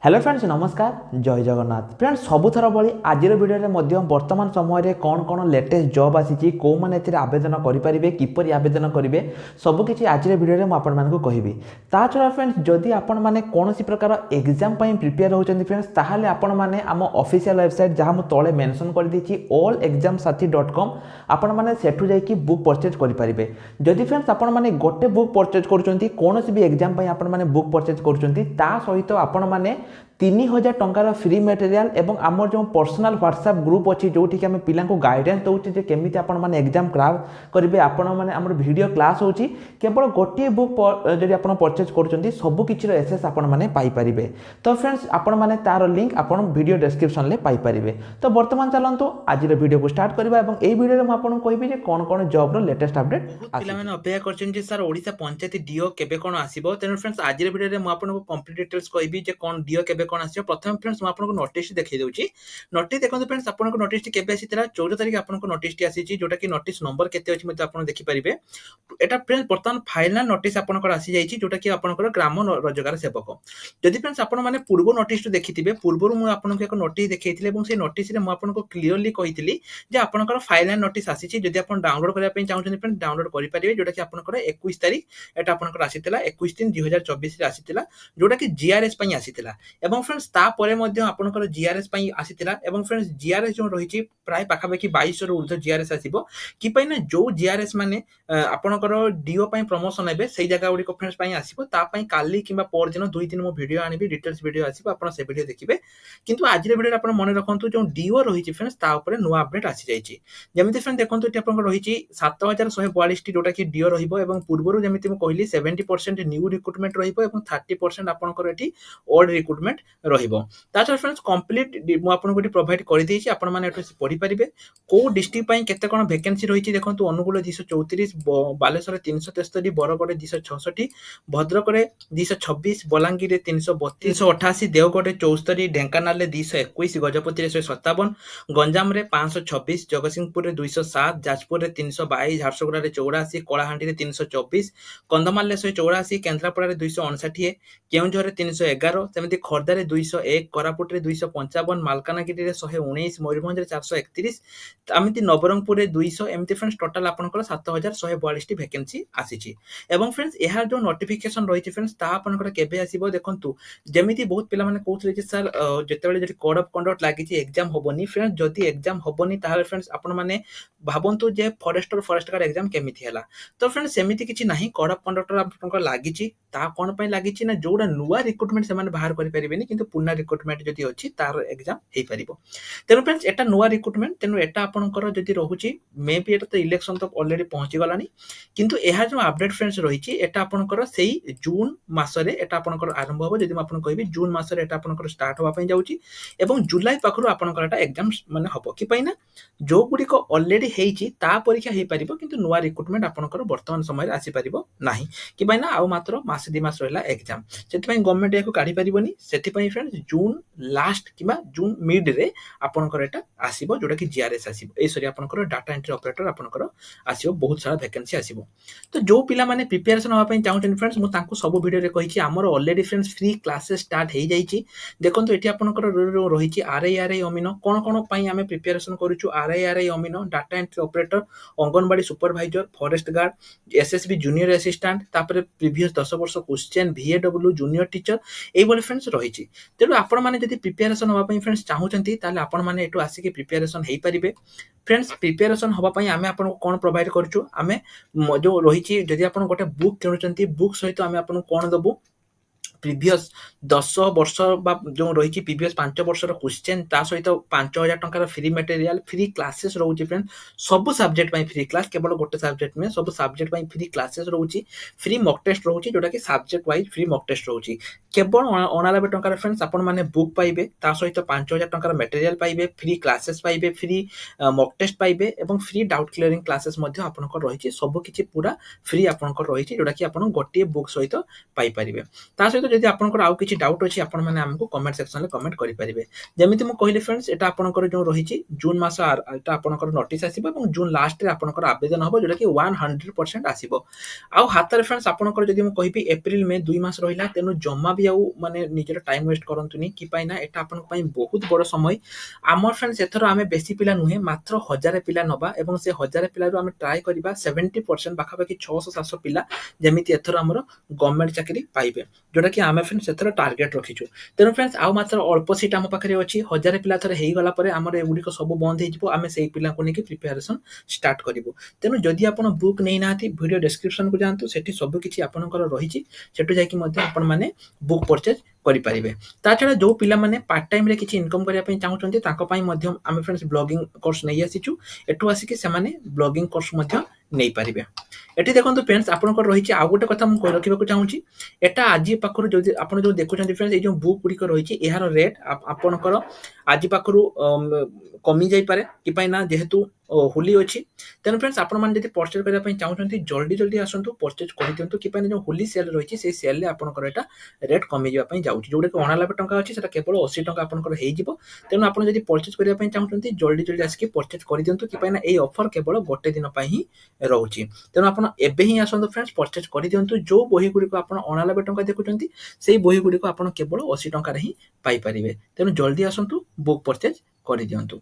Hello friends नमस्कार जय Jagannath friends सबुथर भाई आज वीडियो वर्तमान समय कौन कौन लेटेस्ट जॉब आसी कौ मैंने आवेदन करेंगे किपर आवेदन करेंगे सबकि आज वीडियो में कहबी ता छड़ा फ्रेंड्स जदि आपण मैंने कौन प्रकार एग्जाम प्रिपेयर होती फ्रेंड्स ताहले आपण मैंने आम ऑफिशियल वेबसाइट जहाँ मुझे तले मेंशन कर देछि allexamsathi.com आपण मैंने सेठू जाइए बुक परचेज करेंगे जदि फ्रेंड्स आपण मैंने गोटे बुक परचेज करुँच कौन भी एग्जाम आपण मैंने बुक परचेज करुँच सहित आपण मैंने 3000 टंकार फ्री मटेरियल एवं आमर जो पर्सनल व्हाट्सएप ग्रुप अच्छी जो आम पिला गाइडेंस दौचे केमी आपण एग्जाम क्रैक करेंगे आपण मैंने आम वीडियो क्लास होची केवल गोटे बुक जब आप परचेज कर सबकि एसेस आपने पाइपर तो फ्रेंड्स आपण मैंने तार लिंक आपण वीडियो डिस्क्रिप्शन में पाइपर तो बर्तमान चलते आज वीडियो को स्टार्ट करवा और ये वीडियो में आपको कहबी कौन कौन जॉब रो लेटेस्ट अपडेट पिला माने अपेक्षा करछन सर ओडिशा पंचायत डीओ केबे कोन आसीबो तेनु फ्रेंड्स आज वीडियो रे म आपनको कंप्लीट डिटेल्स कहबी जे कोन डीओ केबे कोन आसीबो प्रथम फ्रेंड्स म आपनको नोटिस देखै दउची नोटिस देखंतु फ्रेंड्स आपनको नोटिस केबे आसीतला 14 तारिख आपनको नोटिस आसीची जोटा कि नोटिस नंबर केते अछि मते आपन देखि परिबे एटा फ्रेंड्स वर्तमान फाइनल नोटिस आपनको आसी जाईची जोटा कि आपनको ग्राम रोजगार सेवक जदि फ्रेंड्स आपण माने पूर्व नोटिस देखिथिबे पूर्वरु म आपनको एक नोटिस देखैथिले एवं से नोटिस रे म आपनको क्लियरली कहिथिली जे आपनको फाइनल नोटिस आसीची जदि आपण डाउनलोड करिया पे चाहउछन फ्रेंड्स डाउनलोड करि परिबे जोटा कि आपनकर 21 तारिख एटा आपनकर आसीतला 21/3/2024 रे आसीतला जोटा कि जीआरएस पई आसीतला एवं फ्रेंड्स ता परे मध्ये आपनकर जीआरएस पई आसीतला एवं फ्रेंड्स जीआरएस जो रहिची प्राय पाखापाखि 22 रो ऊर्ध्व जीआरएस आसीबो कि पई ना जो जीआरएस माने आपनकर डीओ पई प्रमोशन हेबे सेही जगह गुडी फ्रेंड्स पई आसीबो ता पई काली किबा पर दिन 2-3 मो वीडियो आनिबी डिटेल्स वीडियो आसीबो आपण से वीडियो देखिबे किंतु आज रे वीडियो आपण मने रखंतु जो डीओ रहिची फ्रेंड्स ता ऊपर नुवा अपडेट आसी जाईची जेमिति फ्रेंड्स देखंतु एटी आपनकर रहिची 7142 टी जोटा कि डीओ रहिबो एवं पूर्वरु जेमिति म कहली 70% न्यू रिक्रुटमेंट रहिबो एवं 30% आपनकर एटी ओल्ड रिक्रुटमेंट रहिबो ताछा फ्रेंड्स कंप्लीट म आपनको एटी प्रोवाइड करि देछि आपण माने एटी पढि परिबे को डिस्ट्रिक्ट पई केते कोन वैकेंसी रहिछि देखंतु अनुगुल 234 बालेश्वर 363 बरगड 266 भद्रक रे 226 बलांगीर रे 332 388 देवगढ़ 74 ढेंकानाल रे 221 गजपति रे 157 गंजाम रे 526 जगतसिंहपुर रे 207 जाजपुर रे 322 झारसुगुड़ा रे 84 कलाहांडी रे 324 कंधमाल रे 184 केन्द्रापड़ा रे 259 केउंझर रे 311 सेमिति खोर्धा रे 201 कोरापुट रे 255 मालकानगिरी रे 119 मयूरभंज रे 431 आमिति नवरंगपुर रे 200 एमिति फ्रेंड्स टोटल आपनकर 7142 टी वैकेंसी आसीची एवं फ्रेंड्स एहा जो नोटिफिकेशन रहिछि फ्रेंड्स ता आपनकर केबे आसीबो देखंतु जेमिति बहुत पिला माने कहउथले जे सर जेतेबेले जति कोड ऑफ कंडक्ट लागिछि एग्जाम होबोनी फ्रेंड्स जति एग्जाम होबोनी ताहाले फ्रेंड्स आपण माने भाबंतु जे फॉरेस्ट गार्ड एग्जाम केमिति हैला तो फ्रेंड्स सेमिति किछि नाही कोड ऑफ कंडक्टर आपनकर लागिछि ता कोन पय लागिछि ना जोडा नुवा रिक्रुटमेंट से माने बाहर करि परिबेनी किंतु पुन्ना रिक्रुटमेंट जति अछि तार एग्जाम हेइ परिबो तेनु फ्रेंड्स एटा नुवा रिक्रुटमेंट तेनु एटा आपनकर जति रहुछि मे बी एटा तो इलेक्शन तक ऑलरेडी पहुंची गलानी किंतु एहा जो अपडेट फ्रेंड्स रहिछि एटा आपनकर सेही जून मासरे एटा आपनकर आरंभ होबो जदि म आपन कहबी जून मासरे एटा आपनकर स्टार्ट होबा पय जाउछि एवं जुलाई पाखरु आपनकर एटा एग्जाम माने हबो कि पय ना जो गुडी को ऑलरेडी हेइछि ता परीक्षा हेइ परिबो किंतु नुवा रिक्रुटमेंट आपनकर वर्तमान समय रे आसी परिबो नाही कि पय ना आ मात्र मास 2 मास रहला एग्जाम सेति पय गवर्नमेंट एको काढी परिबोनी सेति पय फ्रेंड्स जून लास्ट किबा जून मिड रे आपनकर एटा आसीबो जोटा कि जीआरएस आसीबो ए सरी आपनकर डाटा एंट्री ऑपरेटर आपनकर आसीबो बहुत सारा वैकेंसी आसीबो तो जो पिला माने प्रिपरेशन होबा पय चाहउछन फ्रेंड्स मु तांको सब वीडियो रे कहिछि हमर already friends free classes start हेइ जाईछि देखंतु एठी आपनकर रहिछि आरआई अमीनो कोन कोन पय हमें प्रिपरेशन करूछु आरआई अमीनो data entry operator Anganwadi supervisor forest guard SSB junior assistant तापर प्रीवियस 10 वर्ष क्वेश्चन VAW जूनियर टीचर ए बोले फ्रेंड्स रहिछि तेनु आपण माने जदि प्रिपरेशन होबा पय फ्रेंड्स चाहउछंती ताले आपण माने एटु आसी के प्रिपरेशन हेइ परिबे फ्रेंड्स प्रिपरेशन होबा पय आमे आपन कोन प्रोवाइड करछु आमे जो रहिछि जदि आपण गोटे बुक किनुचंती बुक सहित आमे आपन कोन दबु प्रीवियस 10 वर्ष बा जो रही प्रीवियस 5 वर्षर क्वेश्चन ता सहित 5000 टंकार फ्री मटेरियल फ्री क्लासेस रहउची फ्रेंड सब सब्जेक्ट पई फ्री क्लास केवल गोटे सब्जेक्ट में सब सब्जेक्ट पई फ्री क्लासेस रहउची फ्री मॉक टेस्ट रहउची जोटा कि subject wise free mock test रहउची केवल 99 टंकार फ्रेंड्स आपण माने बुक पाइबे ता सहित 5000 टंकार मटेरियल पाइबे फ्री क्लासेस पाइबे फ्री मॉक टेस्ट पाइबे एवं फ्री डाउट क्लियरिंग क्लासेस मध्ये आपनकर रहिची सब किछि पूरा फ्री आपनकर रहिची जोटा कि आपण गोटे बुक सहित पाइ परिबे ता सहित जदि आपनकर आउ किछि डाउट अछि आपण माने हमकु कमेंट सेक्शन रे कमेंट करि परिबे। जेमिति मु कहली फ्रेंड्स एटा आपनकर जो रहिछि जून मास एटा आपनकर नोटिस आसीबो एवं जून लास्ट रे आपनकर आवेदन हबो जोटा कि 100% आसीबो। आउ हातर फ्रेंड्स आपनकर जदि मु कहिबी एप्रिल में 2 मास रहिला तेनु जम्मा भी आउ माने निजर टाइम वेस्ट करंतुनी कि पाइना एटा आपनक पई बहुत बड़ समय। आमर फ्रेंड्स एथरो आमे बेसी पिला नुहे मात्र 1000 पिला नबा एवं से 1000 पिला आमे ट्राई करिबा 70% बाखाबाकी 600-700 पिला जेमिति एथरो हमर गवर्नमेंट चाकरी पाइबे जोटा कि आमे फ्रेंड्स एथरो टार्गेट रखिछु। तेनु फ्रेंड्स आउ मात्र अल्प सीट आम पाखरे अछि 1000 पिला थरे हेई गला परे हमर एगुडी को सब बंद हे जिवो आमे सेही पिला को नेकी प्रिपरेशन स्टार्ट करिवो। तेनु जदि आपण बुक नै नाथि वीडियो डिस्क्रिप्शन को जानतु सेठी सब किछि आपनकर रहिछि सेटु जाय कि मध्ये आपण माने बुक परचेज करि परिबे। ता छडा जो पिला माने पार्ट टाइम रे किछि इनकम करिया पई चाहुचंती ताको पई मध्ये आमे फ्रेंड्स ब्लॉगिंग कोर्स नै आसीछु एटु आसी कि से माने ब्लॉगिंग कोर्स मध्ये नै परिबे। एठी देखंतु फ्रेंड्स आपनकर रहिछि आ गोटे कथा मु रखिबा को चाहुछि एटा आजि पाखरु जदि आपण जो देखुचंती फ्रेंड्स ए जो बुक गुडी को रहिछि एहार रेट आपनकर आजि पाखरु कमी जाई पारे कि पई ना जेहेतु होली अछि तेनु फ्रेंड्स आपण मान जदि परचेज करिया पई चाहुचंती जल्दी जल्दी आसंतु परचेज करि दियंतु कि पई जो होली सेल रहिछि से सेल ले आपनकर एटा रेट कमी जिबा पई जाउछि जोडे को 89 टंका अछि सेटा केवल 80 टंका आपनकर हेइ जिवो। तेनु आपण जदि परचेज करिया पई चाहुचंती जल्दी जल्दी आसि परचेज करि दियंतु कि पई ना ए ऑफर केवल गोटे दिन पई ही रहउछि। तेनु आपण एबे ही आसंतु फ्रेंड्स परचेज करि दियंतु जो बही गुडी को आपण 89 टंका देखुचंती सेही बही गुडी को आपण केवल 80 टंका रे ही पाई परिबे। तेनु जल्दी आसंतु बुक परचेज करि दियंतु।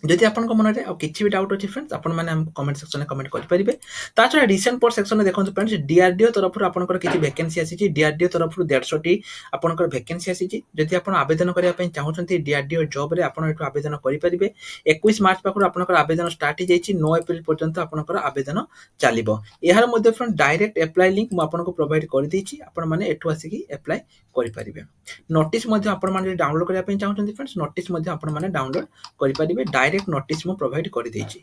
जदि आपनको मन रे किछि भी डाउट अछि फ्रेंड्स आपण माने हम कमेंट सेक्शन में कमेंट करि परिबे। ता छडा रिसेंट पोस्ट सेक्शन में देखंतु फ्रेंड्स डीआरडीओ तरफरु आपनकर किछि वैकेंसी आसीछि डीआरडीओ तरफरु 150 टी आपनकर वैकेंसी आसीछि। जदि आपण आवेदन करिया पई चाहुचंती डीआरडीओ जॉब रे आपण एठु आवेदन करि परिबे। 21 मार्च पाखरु आपनकर आवेदन स्टार्ट हि जाइछि 9 एप्रिल पर्यंत आपनकर आवेदन चालिबो। एहार मध्ये फ्रेंड डायरेक्ट अप्लाई लिंक मु आपनको प्रोवाइड करि दैछि आपण माने एठु आसी कि अप्लाई करि परिबे। नोटिस मध्ये आपण माने डाउनलोड करिया पई चाहुचंती फ्रेंड्स नोटिस मध्ये आपण माने डाउनलोड करि परिबे डायरेक्ट नोटिस मु प्रोवाइड करि दैछि।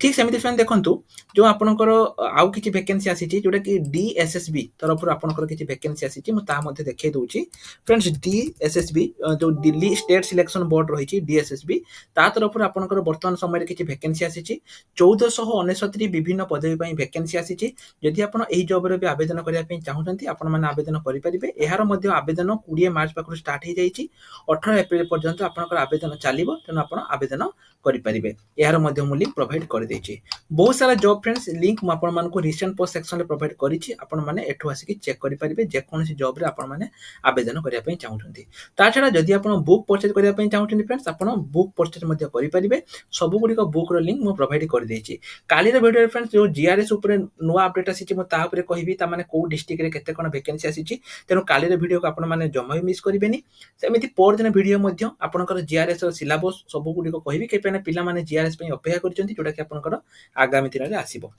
ठीक सेमिति फ्रेंड देखंतु जो आपनकर आउ किछि वैकेंसी आसीछि जोटा कि डीएसएसबी तरफरु आपनकर किछि वैकेंसी आसीछि मु ता मध्ये देखै दउछि फ्रेंड्स डीएसएसबी जो दिल्ली स्टेट सिलेक्शन बोर्ड रहिछि डीएसएसबी ता तरफरु आपनकर वर्तमान समय रे किछि वैकेंसी आसीछि 1469 विभिन्न पदवी पई वैकेंसी आसीछि। जदि आपण एही जॉब रे भी आवेदन करिया पई चाहुचंती आपण माने आवेदन करि परिबे। एहार मध्ये आवेदन 20 मार्च पाखरु स्टार्ट हि जाइछि 18 एप्रिल पर्यंत आपनकर आवेदन चालिबो तेनु आपण आवेदन करि परिबे। एहार मध्ये मु लिंक प्रोवाइड करि दैछि। बहुत सारा जॉब फ्रेंड्स लिंक मु आपण मानकु रिसेंट पोस्ट सेक्शन रे प्रोवाइड करिछि आपण माने एठु आसी कि चेक करि परिबे जे कोनसी जॉब रे आपण माने आवेदन करिया पई चाहुचंती। ता छडा जदि आपण बुक परचेज करिया पई चाहुचंती फ्रेंड्स आपण बुक परचेज मध्ये करि परिबे। सब गुडी को बुक रो लिंक मु प्रोवाइड करि दैछि। काली रे वीडियो फ्रेंड्स जो जीआरएस ऊपर नुवा अपडेट आसीछि मु ता ऊपर कहिबी ता माने को डिस्ट्रिक्ट रे केते कोन वैकेंसी आसीछि तेनु काली रे वीडियो को आपण माने जम्मा भी मिस करिबेनी। सेमिति पर दिन वीडियो मध्ये आपनकर जीआरएस रो सिलेबस सब गुडी को कहिबी के पेने पिला माने जीआरएस पई अपेक्षा करिसंती जोटा कि आपनकर आगामी दिन रे आसीबो।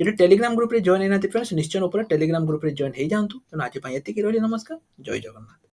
जदि टेलीग्राम ग्रुप रे जॉइन हैनाति फ्रेंड्स निश्चय ऊपर टेलीग्राम ग्रुप रे जॉइन हे जांतु। तेनु आज पई एति कि रहली नमस्कार जय जगन्नाथ।